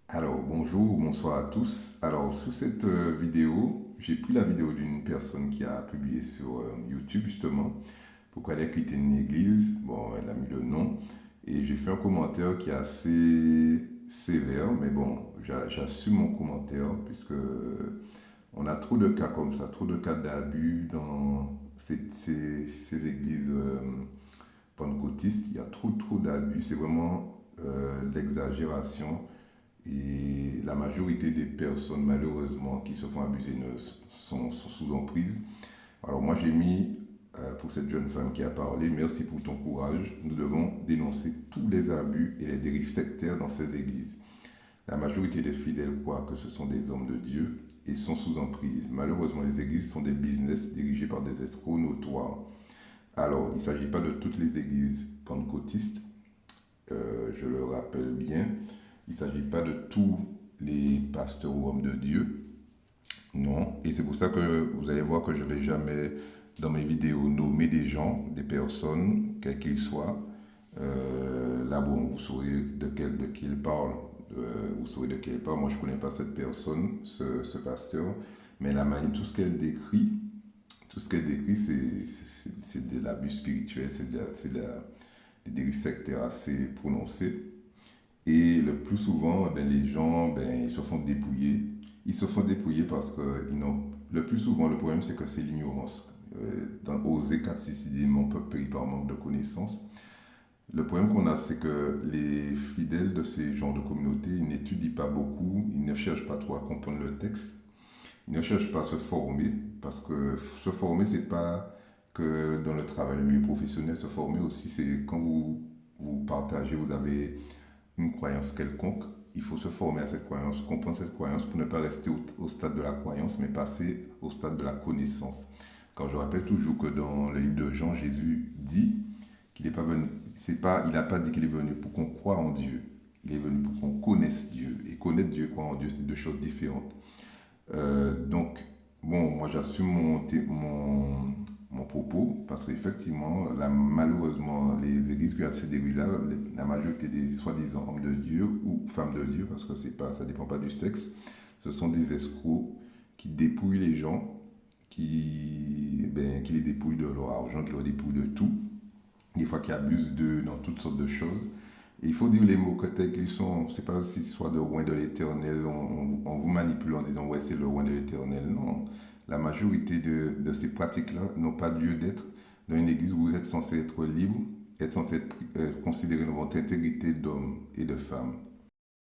Alors, bonjour, bonsoir à tous. Alors, sur cette vidéo, j'ai pris la vidéo d'une personne qui a publié sur YouTube, justement, pourquoi elle a quitté une église. Bon, elle a mis le nom. Et j'ai fait un commentaire qui est assez sévère, mais bon, j'assume mon commentaire, puisque on a trop de cas comme ça, trop de cas d'abus dans ces églises pentecôtistes. Il y a trop d'abus, c'est vraiment de l'exagération. Et la majorité des personnes, malheureusement, qui se font abuser sont sous emprise. Alors moi, j'ai mis, pour cette jeune femme qui a parlé, merci pour ton courage. Nous devons dénoncer tous les abus et les dérives sectaires dans ces églises. La majorité des fidèles croient que ce sont des hommes de Dieu et sont sous emprise. Malheureusement, les églises sont des business dirigés par des escrocs notoires. Alors, il ne s'agit pas de toutes les églises pentecôtistes, je le rappelle bien. Il ne s'agit pas de tous les pasteurs ou hommes de Dieu, non. Et c'est pour ça que vous allez voir que je ne vais jamais, dans mes vidéos, nommer des gens, des personnes, quels qu'ils soient. Là, bon, vous saurez de qui il parle. Vous saurez de qui il parle. Moi, je ne connais pas cette personne, ce pasteur. Mais la manière, tout ce qu'elle décrit, c'est de l'abus spirituel, des dérives sectaires assez prononcées. Et le plus souvent, ben, les gens, ben, ils se font dépouiller. Ils se font dépouiller parce que ils n'ont... Le plus souvent, le problème, c'est que c'est l'ignorance. Dans Osée 4.6, il dit, mon peuple périt par manque de connaissances. Le problème qu'on a, c'est que les fidèles de ces genres de communautés, ils n'étudient pas beaucoup, ils ne cherchent pas trop à comprendre le texte, ils ne cherchent pas à se former, parce que se former, c'est pas que dans le travail, le milieu professionnel, se former aussi, c'est quand vous partagez, vous avez une croyance quelconque, il faut se former à cette croyance, comprendre cette croyance pour ne pas rester au stade de la croyance, mais passer au stade de la connaissance. Quand je rappelle toujours que dans le livre de Jean, Jésus dit qu'il n'est pas venu, il n'a pas dit qu'il est venu pour qu'on croie en Dieu, il est venu pour qu'on connaisse Dieu. Et connaître Dieu et croire en Dieu, c'est deux choses différentes. Donc, bon, moi j'assume mon propos parce qu'effectivement, malheureusement, les églises qui ont ces début-là, la majorité des soi-disant hommes de Dieu ou femmes de Dieu, parce que c'est pas, ça ne dépend pas du sexe, ce sont des escrocs qui dépouillent les gens, qui les dépouillent de leur argent, qui les dépouillent de tout, des fois qui abusent d'eux dans toutes sortes de choses. Et il faut dire les mots que tels qu'ils sont. C'est pas si soit de loin de l'éternel, on vous manipule en disant ouais c'est le loin de l'éternel. Non. La majorité de ces pratiques-là n'ont pas lieu d'être dans une église où vous êtes censé être libre, être censé être considéré dans votre intégrité d'homme et de femme.